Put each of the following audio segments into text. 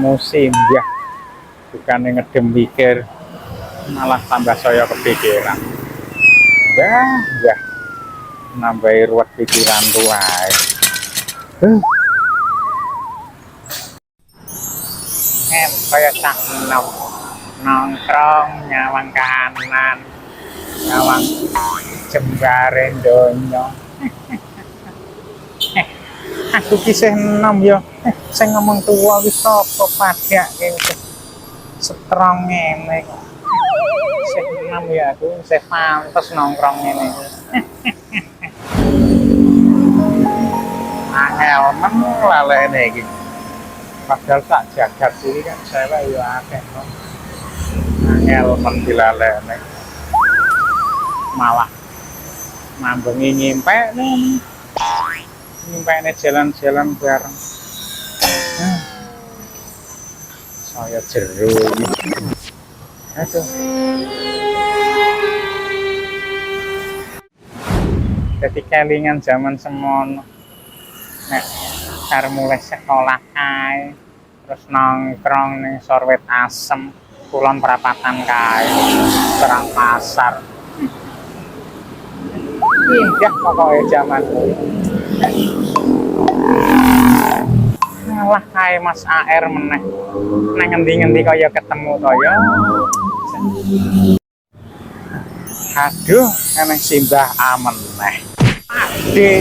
emosi mbah, bukannya ngedem mikir malah tambah saya kepikiran. Mbah nambahi ruwet pikiran tuai. Kaya cah enom nongkrong nyawang kanan nyawang jembare donya. Aku kisah enom yo. Saya ngomong tua wis sapa pajak iki strong ngene. Sing enom ya aku saya pantes nongkrong ngene. Angel men lalene iki. Padahal tak jagat ini kan saya ya akeh no. Angel men dilalene. Malah mambengi nyimpek nih. Nyimpeknya jalan-jalan bareng. Saya jeru gitu. Aduh. Jadi kelingan zaman semono. Nek bar mulai sekolah kae terus nongkrong ning Sorwet Asem, Kulon Prapatan kae, Serang Pasar. Indah pokoknya zaman ngalah kae Mas AR meneh nang ngendi-ngendi kaya ketemu kaya. Aduh, eneng simbah ameneh. Adik,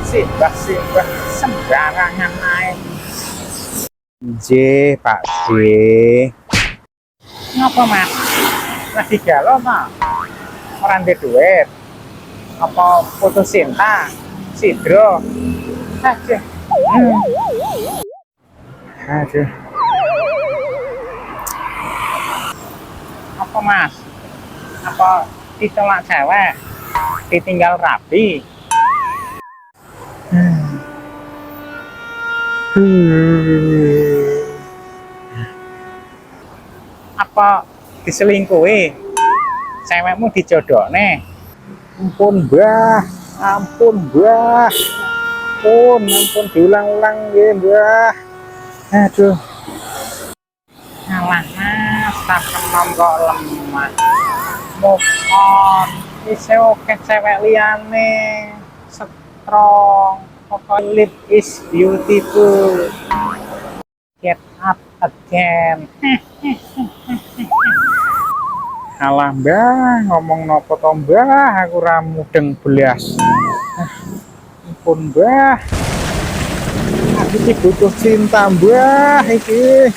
simbah sembarangan ae. Nggih, Pak D. Ngapa, Mas? Lagi galau, Mas? Ora ndek duit. Apa putus cinta? Sidro. Aduh. Aduh. Apa, Mas? Apa ditolak cewek? Ditinggal rapi? Apa diselingkuhi? Cewekmu dijodohne? Ampun mbah, ampun mbah, ampun diulang-ulang ya mbah. Aduh, ngalah Mas, tak kenom kok lemah. Move on, isih oke cewek liyane, strong. Pokoknya live is beautiful. Get up again. Alah mbah, ngomong nopo to mbah, aku ra mudeng belas. Ampun mbah, aku iki butuh cinta mbah iki.